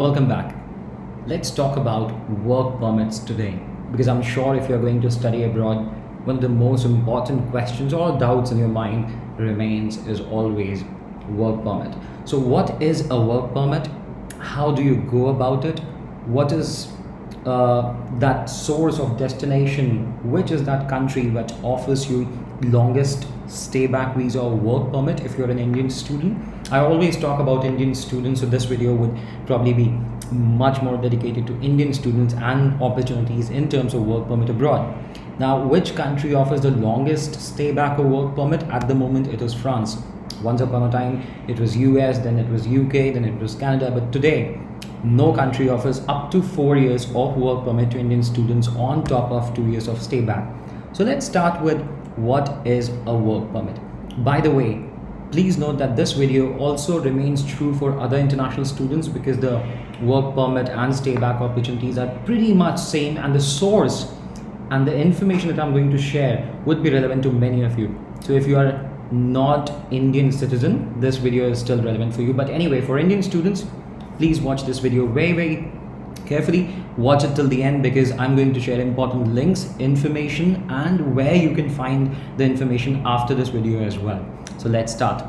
Welcome back. Let's talk about work permits today because I'm sure if you're going to study abroad, one of the most important questions or doubts in your mind remains is always work permit. So, what is a work permit? How do you go about it? What is that source of destination? Which is that country that offers you longest stay back visa or work permit if you're an Indian student? I always talk about Indian students, so this video would probably be much more dedicated to Indian students and opportunities in terms of work permit abroad. Now, which country offers the longest stay back or work permit? At the moment, it is France. Once upon a time, it was US, then it was UK, then it was Canada, but today, no country offers up to 4 years of work permit to Indian students on top of 2 years of stay back. So let's start with what is a work permit. By the way, please note that this video also remains true for other international students because the work permit and stay back opportunities are pretty much same, and the source and the information that I'm going to share would be relevant to many of you. So if you are not Indian citizen, this video is still relevant for you. But anyway, for Indian students, please watch this video very carefully. Watch it till the end because I'm going to share important links, information, and where you can find the information after this video as well. So let's start.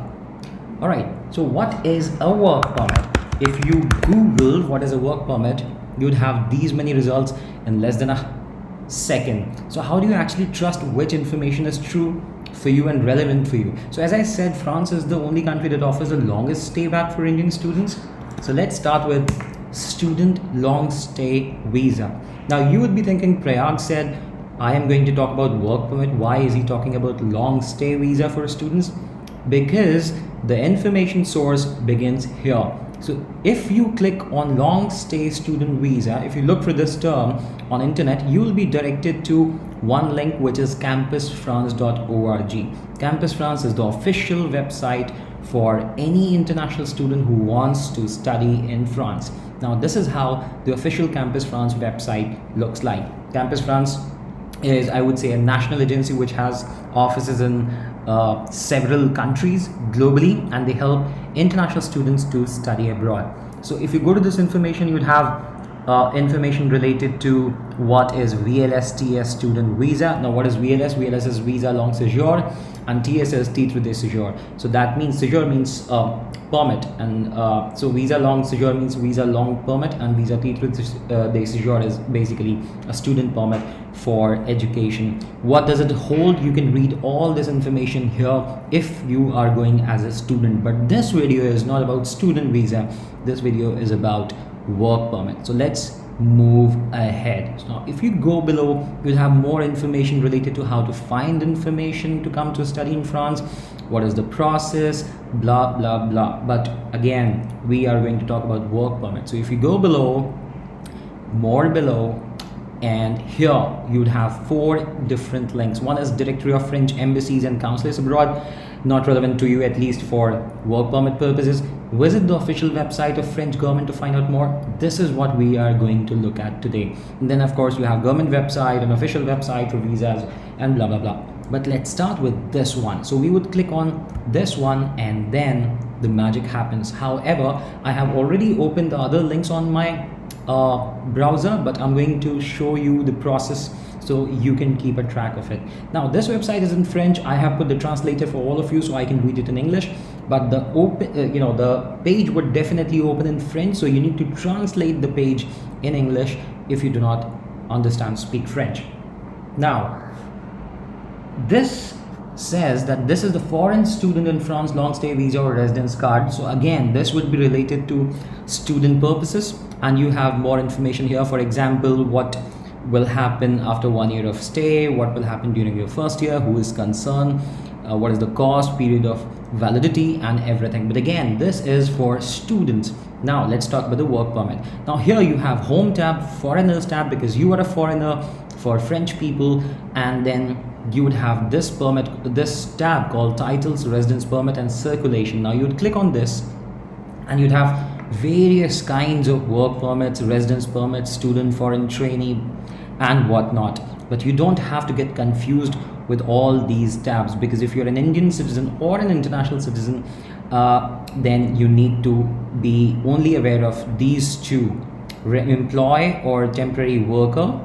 All right, so what is a work permit? If you Google what is a work permit, you'd have these many results in less than a second. So how do you actually trust which information is true for you and relevant for you? So as I said, France is the only country that offers the longest stay back for Indian students. So let's start with student long stay visa. Now you would be thinking, Prayag said, I am going to talk about work permit. Why is he talking about long stay visa for students? Because the information source begins here. So if you click on long stay student visa, if you look for this term on internet, you will be directed to one link, which is campusfrance.org. Campus France is the official website for any international student who wants to study in France. Now this is how the official Campus France website looks like. Campus France is, I would say, a national agency which has offices in several countries globally, and they help international students to study abroad. So if you go to this information, you would have information related to what is VLSTS student visa. Now what is VLS? VLS is visa long séjour, and TS is titre de séjour. So that means séjour means permit, and so visa long séjour means visa long permit, and visa titre de séjour is basically a student permit for education. What does it hold? You can read all this information here if you are going as a student, but this video is not about student visa. This video is about work permit. So let's move ahead. So now if you go below, you'll have more information related to how to find information to come to study in France, what is the process, blah blah blah. But again, we are going to talk about work permit. So if you go below, more below, and here you would have 4 different links. One is Directory of French Embassies and Consulates Abroad, not relevant to you, at least for work permit purposes. Visit the official website of French government to find out more. This is what we are going to look at today. And then of course you have government website, an official website for visas, and blah blah blah. But let's start with this one. So we would click on this one and then the magic happens. However, I have already opened the other links on my browser, but I'm going to show you the process so you can keep a track of it. Now this website is in French. I have put the translator for all of you so I can read it in English, but the the page would definitely open in French, so you need to translate the page in English if you do not understand speak French. Now this says that this is the foreign student in France long stay visa or residence card. So again, this would be related to student purposes, and you have more information here. For example, what will happen after 1 year of stay, what will happen during your first year, who is concerned, what is the cost, period of validity, and everything. But again, this is for students. Now let's talk about the work permit. Now here you have home tab, foreigners tab, because you are a foreigner, for French people, and then you would have this permit, this tab called titles, residence permit, and circulation. Now you would click on this and you'd have various kinds of work permits, residence permits, student, foreign, trainee, and whatnot. But you don't have to get confused with all these tabs, because if you're an Indian citizen or an international citizen, then you need to be only aware of these two: employee or temporary worker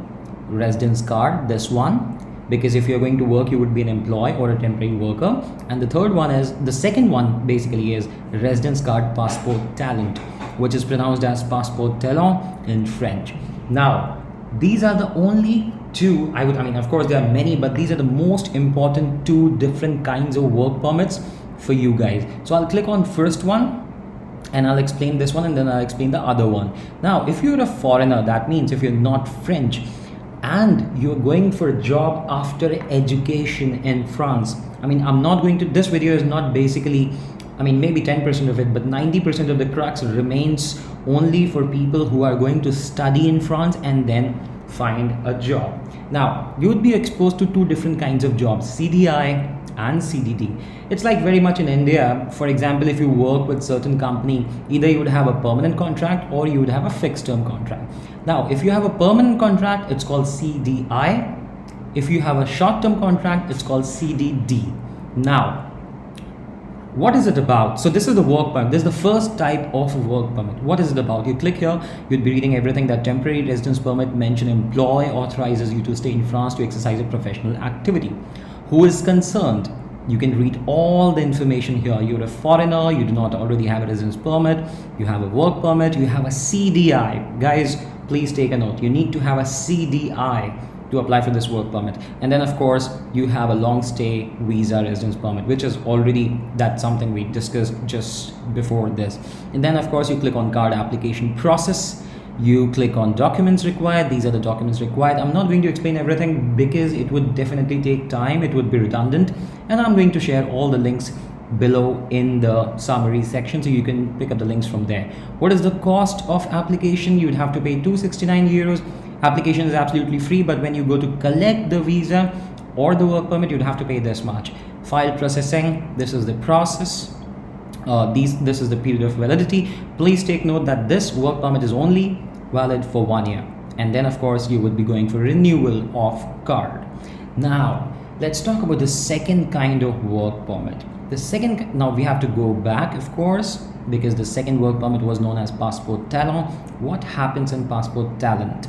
residence card, this one, because if you're going to work you would be an employee or a temporary worker. And the third one is, the second one basically is residence card passeport talent, which is pronounced as passeport talent in French. Now these are the only two, I mean of course there are many, but these are the most important two different kinds of work permits for you guys. So I'll click on first one and I'll explain this one, and then I'll explain the other one. Now if you're a foreigner, that means if you're not French and you're going for a job after education in France, I mean I'm not going to, this video is not basically, I mean maybe 10% of it, but 90% of the crux remains only for people who are going to study in France and then find a job. Now you would be exposed to two different kinds of jobs, CDI and CDD. It's like very much in India. For example, if you work with certain company, either you would have a permanent contract or you would have a fixed term contract. Now if you have a permanent contract, it's called CDI. If you have a short term contract, it's called CDD. Now what is it about? So this is the work permit. This is the first type of work permit. What is it about? You click here, you'd be reading everything. That temporary residence permit mention employee authorizes you to stay in France to exercise a professional activity. Who is concerned? You can read all the information here. You're a foreigner, you do not already have a residence permit, you have a work permit, you have a CDI. Guys, please take a note. You need to have a CDI to apply for this work permit. And then of course you have a long stay visa residence permit, which is already, that's something we discussed just before this. And then of course you click on card application process, you click on documents required. These are the documents required. I'm not going to explain everything because it would definitely take time, it would be redundant, and I'm going to share all the links below in the summary section, so you can pick up the links from there. What is the cost of application? You'd have to pay 269 euros. Application is absolutely free, but when you go to collect the visa or the work permit, you'd have to pay this much. File processing, this is the process. This is the period of validity. Please take note that this work permit is only valid for 1 year, and then of course you would be going for renewal of card. Now let's talk about the second kind of work permit. The second, now we have to go back of course, because the second work permit was known as passport talent. What happens in passport talent?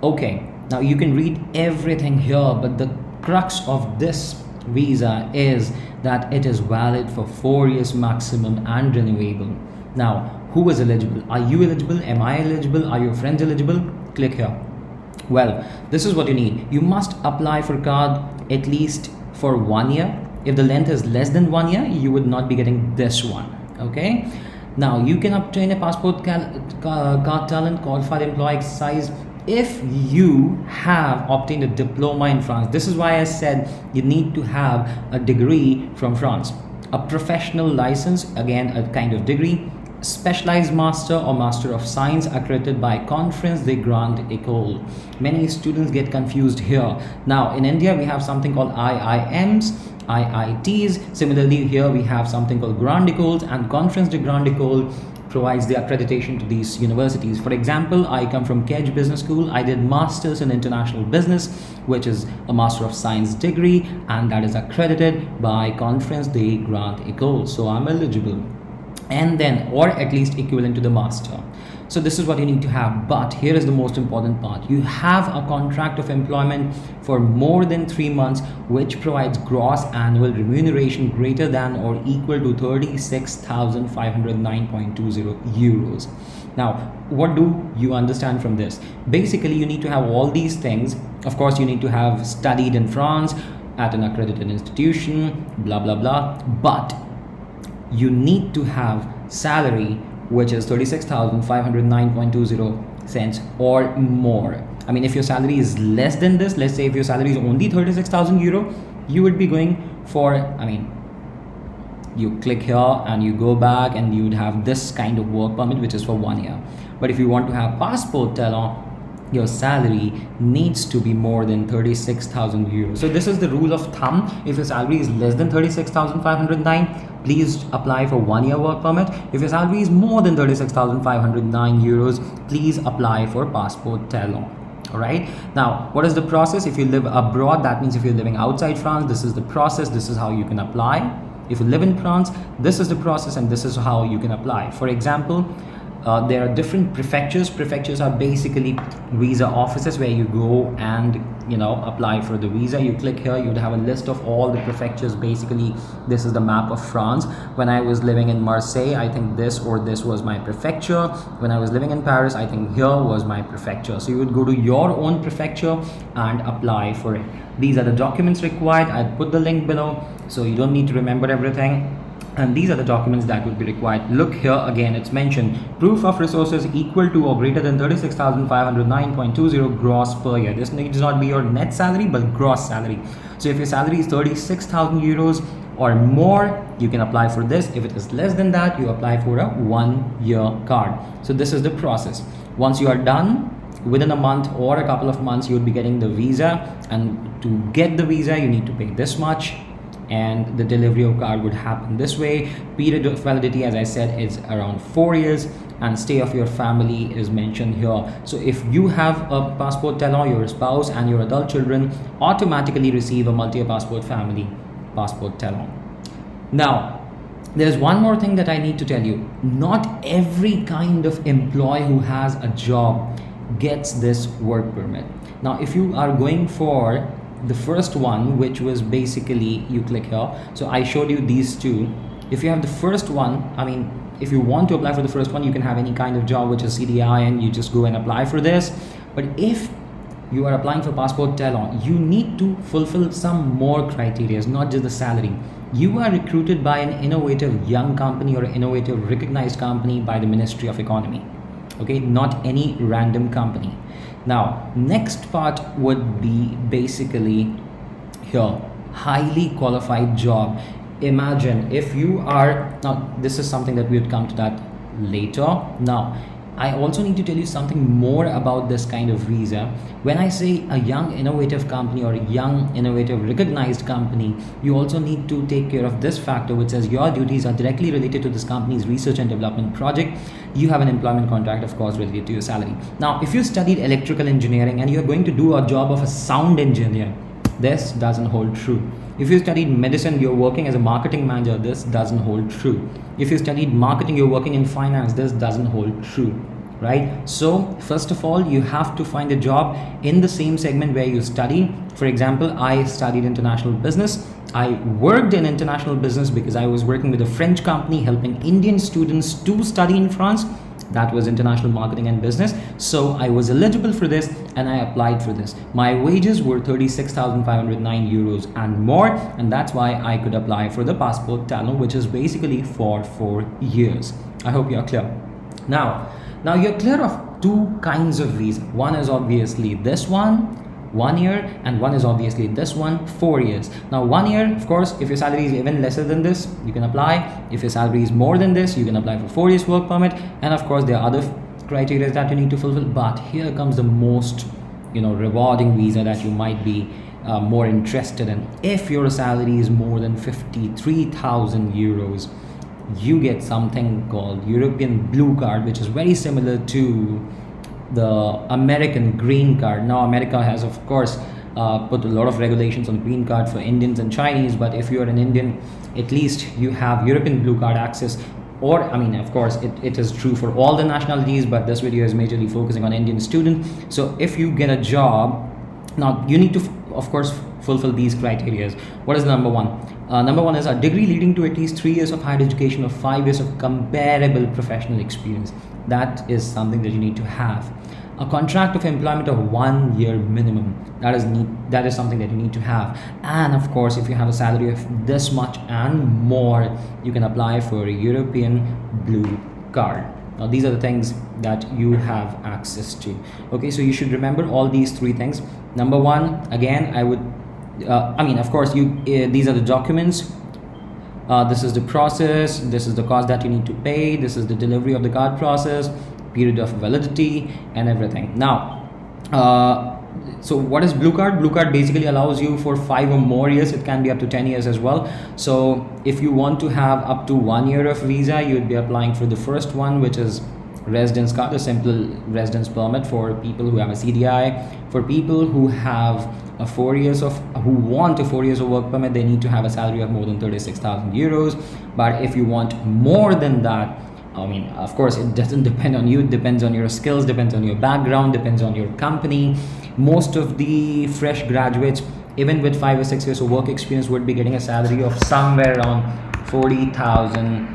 Okay, now you can read everything here, but the crux of this visa is that it is valid for 4 years maximum and renewable. Now who is eligible? Are you eligible? Am I eligible? Are your friends eligible? Click here. Well, this is what you need. You must apply for card at least for 1 year. If the length is less than 1 year, you would not be getting this one. Okay, now you can obtain a passport card talent qualified employee exercise if you have obtained a diploma in France. This is why I said you need to have a degree from France, a professional license, again a kind of degree, specialized master or master of science accredited by Conference des Grandes Écoles. Many students get confused here. Now in India we have something called IIMs, IITs. Similarly here we have something called Grandes Écoles, and Conference des Grandes Écoles provides the accreditation to these universities. For example, I come from Kedge Business School. I did Masters in International Business, which is a Master of Science degree, and that is accredited by Conference des Grandes Écoles. So I'm eligible, and then, or at least equivalent to the master. So this is what you need to have. But here is the most important part. You have a contract of employment for more than 3 months, which provides gross annual remuneration greater than or equal to 36,509.20 euros. Now, what do you understand from this? Basically, you need to have all these things. Of course, you need to have studied in France at an accredited institution, blah, blah, blah. But you need to have salary which is 36,509.20 cents or more. I mean, if your salary is less than this, let's say if your salary is only 36,000 euro, you would be going for, I mean, you click here and you go back and you would have this kind of work permit, which is for 1 year. But if you want to have passport talent, your salary needs to be more than 36,000 euros. So this is the rule of thumb. If your salary is less than 36,509, please apply for 1 year work permit. If your salary is more than 36,509 euros, please apply for passport talent. All right. Now, what is the process? If you live abroad, that means if you're living outside France, this is the process. This is how you can apply. If you live in France, this is the process and this is how you can apply. For example, there are different prefectures. Prefectures are basically visa offices where you go and apply for the visa. You click here, you'd have a list of all the prefectures. Basically, this is the map of France. When I was living in Marseille, I think this or this was my prefecture. When I was living in Paris, I think here was my prefecture. So you would go to your own prefecture and apply for it. These are the documents required. I'll put the link below so you don't need to remember everything. And these are the documents that would be required. Look here again, it's mentioned proof of resources equal to or greater than 36,509.20 gross per year. This needs not be your net salary but gross salary. So if your salary is 36,000 euros or more, you can apply for this. If it is less than that, you apply for a 1-year card. So this is the process. Once you are done, within a month or a couple of months, you would be getting the visa, and to get the visa you need to pay this much, and the delivery of card would happen this way. Period of validity, as I said, is around 4 years, and stay of your family is mentioned here. So if you have a passport talent, your spouse and your adult children automatically receive a multi passport family passport talent. Now, there's one more thing that I need to tell you. Not every kind of employee who has a job gets this work permit. Now, if you are going for the first one, which was basically, you click here, so I showed you these two. If you have the first one, if you want to apply for the first one, you can have any kind of job which is CDI and you just go and apply for this. But if you are applying for passport talent, you need to fulfill some more criteria, not just the salary. You are recruited by an innovative young company or innovative recognized company by the Ministry of Economy. Okay, not any random company. Now, next part would be basically here, highly qualified job. Imagine if you are, now this is something that we would come to that later. Now, I also need to tell you something more about this kind of visa. When I say a young innovative company or a young innovative recognized company, you also need to take care of this factor, which says your duties are directly related to this company's research and development project. You have an employment contract, of course, related to your salary. Now, if you studied electrical engineering and you're going to do a job of a sound engineer, this doesn't hold true. If you studied medicine, you're working as a marketing manager, this doesn't hold true. If you studied marketing, you're working in finance, this doesn't hold true, right? So first of all, you have to find a job in the same segment where you study. For example, I studied international business. I worked in international business because I was working with a French company helping Indian students to study in France. That was international marketing and business. So I was eligible for this and I applied for this. My wages were 36,509 euros and more, and that's why I could apply for the passport talent, which is basically for 4 years. I hope you're clear. Now you're clear of two kinds of visa. One is obviously this one, 1 year, and one is obviously this one, 4 years. Now 1 year, of course, if your salary is even lesser than this, you can apply. If your salary is more than this, you can apply for 4 years work permit. And of course, there are other criteria that you need to fulfill. But here comes the most, rewarding visa that you might be more interested in. If your salary is more than 53,000 euros, you get something called European Blue Card, which is very similar to the American green card. Now America has, of course, put a lot of regulations on green card for Indians and Chinese, but if you are an Indian, at least you have European Blue Card access. Or of course it is true for all the nationalities, but this video is majorly focusing on Indian students. So if you get a job, now you need to of course fulfill these criteria. What is number one? Number one is a degree leading to at least 3 years of higher education or 5 years of comparable professional experience. That is something that you need to have. A contract of employment of 1 year minimum. That is something that you need to have. And of course, if you have a salary of this much and more, you can apply for a European Blue Card. Now these are the things that you have access to. Okay, so you should remember all these three things. Number one, again, I would of course, these are the documents. This is the process. This is the cost that you need to pay. This is the delivery of the card process, period of validity, and everything. Now, so what is Blue Card? Blue Card basically allows you for 5 or more years. It can be up to 10 years as well. So if you want to have up to 1 year of visa, you would be applying for the first one, which is residence card, a simple residence permit for people who have a CDI. For people who have who want a 4 years of work permit, they need to have a salary of more than 36,000 euros. But if you want more than that, I mean, of course, it doesn't depend on you. It depends on your skills, depends on your background, depends on your company. Most of the fresh graduates, even with 5 or 6 years of work experience, would be getting a salary of somewhere around 40,000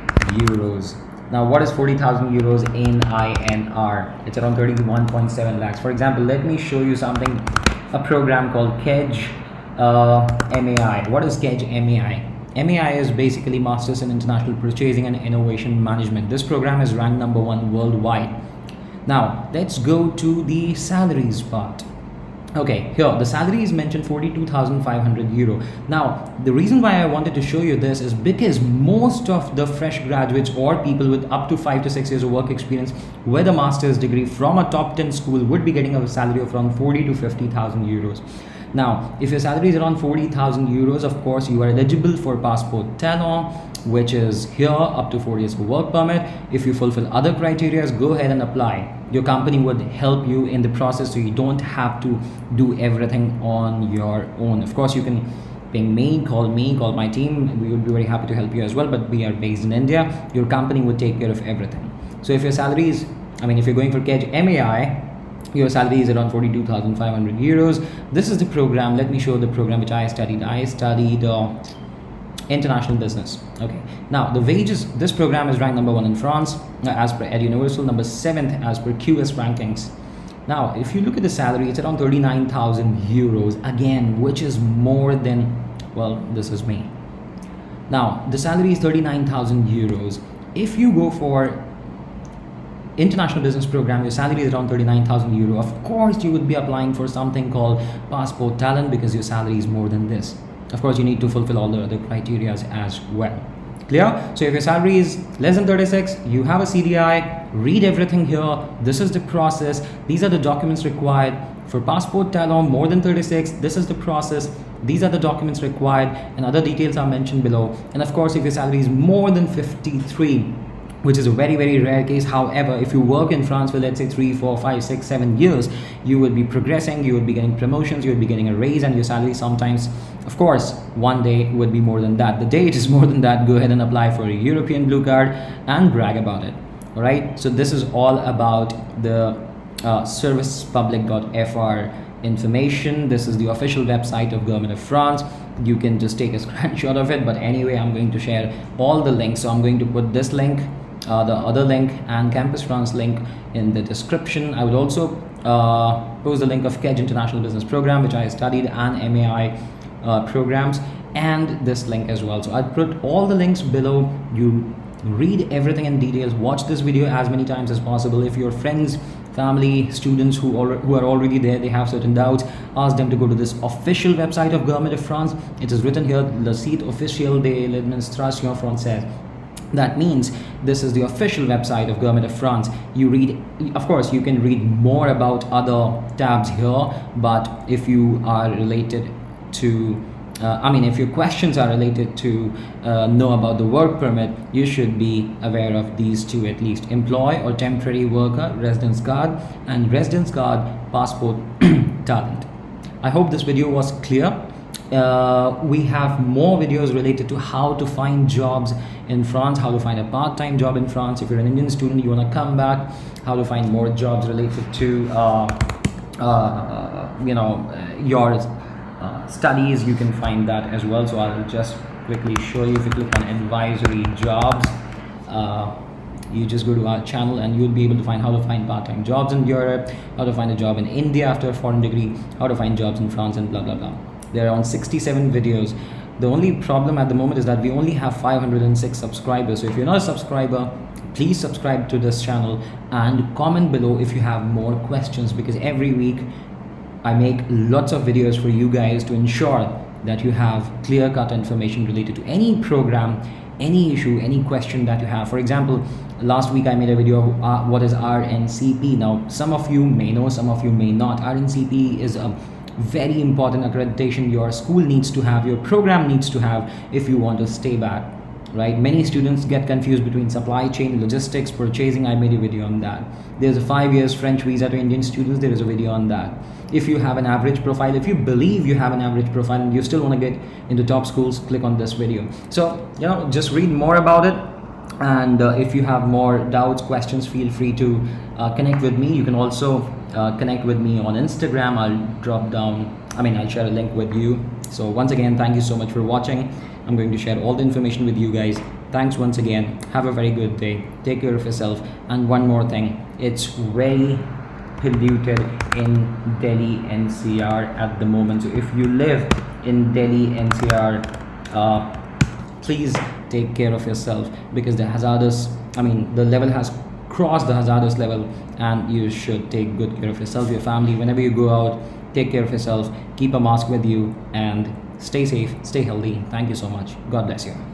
euros. Now, what is 40,000 euros in INR? It's around 31.7 lakhs. For example, let me show you something, a program called KEJ MAI. What is KEJ MAI? MAI is basically Masters in International Purchasing and Innovation Management. This program is ranked number 1 worldwide. Now, let's go to the salaries part. Okay, here the salary is mentioned 42,500 euro. Now, the reason why I wanted to show you this is because most of the fresh graduates or people with up to 5 to 6 years of work experience with a master's degree from a top 10 school would be getting a salary of around 40 to 50,000 euros. Now, if your salary is around 40,000 euros, of course, you are eligible for passport talent, which is here up to 4 years of work permit. If you fulfill other criteria, go ahead and apply. Your company would help you in the process, so you don't have to do everything on your own. Of course, you can ping me, call my team. We would be very happy to help you as well, but we are based in India. Your company would take care of everything. So if your salary is, if you're going for KEJ MAI, your salary is around 42,500 euros. This is the program. Let me show the program which I studied. I studied international business. Okay, now the wages, this program is ranked number 1 in France as per Eduniversal, number 7th as per QS rankings. Now, if you look at the salary, it's around 39,000 euros again, which is more than, well, this is me. Now, the salary is 39,000 euros. If you go for international business program, your salary is around 39,000 euro. Of course, you would be applying for something called passport talent because your salary is more than this. Of course, you need to fulfill all the other criteria as well. Clear? So if your salary is less than 36, you have a CDI, read everything here. This is the process. These are the documents required. For passport talent, more than 36, this is the process. These are the documents required, and other details are mentioned below. And of course, if your salary is more than 53, which is a very, very rare case. However, if you work in France for, let's say, 3, 4, 5, 6, 7 years, you will be progressing, you will be getting promotions, you will be getting a raise, and your salary sometimes, of course, one day would be more than that. The day it is more than that, go ahead and apply for a European Blue Card and brag about it. All right. So this is all about the servicepublic.fr information. This is the official website of Government of France. You can just take a screenshot of it. But anyway, I'm going to share all the links. So I'm going to put this link, the other link, and Campus France link in the description. I would also post the link of KEJ International Business Program, which I studied, and MAI programs, and this link as well. So I'll put all the links below. You read everything in details. Watch this video as many times as possible. If your friends, family, students who are already there, they have certain doubts, ask them to go to this official website of Government of France. It is written here, le site officiel de l'administration française. That means this is the official website of Government of France. You read, of course, you can read more about other tabs here, but if you are related to if your questions are related to know about the work permit, you should be aware of these two at least: employee or temporary worker residence card, and residence card passport talent. I hope this video was clear. We have more videos related to how to find jobs in France, how to find a part-time job in France. If you're an Indian student, you want to come back, how to find more jobs related to your studies, you can find that as well. So I'll just quickly show you. If you click on Edvisory jobs, you just go to our channel and you'll be able to find how to find part-time jobs in Europe, how to find a job in India after a foreign degree, how to find jobs in France, and blah blah blah. There are on 67 videos. The only problem at the moment is that we only have 506 subscribers. So if you're not a subscriber, please subscribe to this channel and comment below if you have more questions, because every week I make lots of videos for you guys to ensure that you have clear-cut information related to any program, any issue, any question that you have. For example, last week I made a video of what is RNCP. Now, some of you may know, some of you may not. RNCP is a very important accreditation your school needs to have, your program needs to have, if you want to stay back right? Many students get confused between supply chain, logistics, purchasing. I made a video on that. There's a 5 years French visa to Indian students. There is a video on that. If you have an average profile, if you believe you have an average profile and you still want to get into top schools, click on this video. So, just read more about it. And if you have more doubts, questions, feel free to connect with me. You can also connect with me on Instagram. I'll share a link with you. So once again, thank you so much for watching. I'm going to share all the information with you guys. Thanks once again. Have a very good day. Take care of yourself. And one more thing, it's very polluted in Delhi NCR at the moment. So if you live in Delhi NCR, please take care of yourself, because the level has crossed the hazardous level, and you should take good care of yourself, your family. Whenever you go out, take care of yourself, keep a mask with you, and stay safe, stay healthy. Thank you so much. God bless you.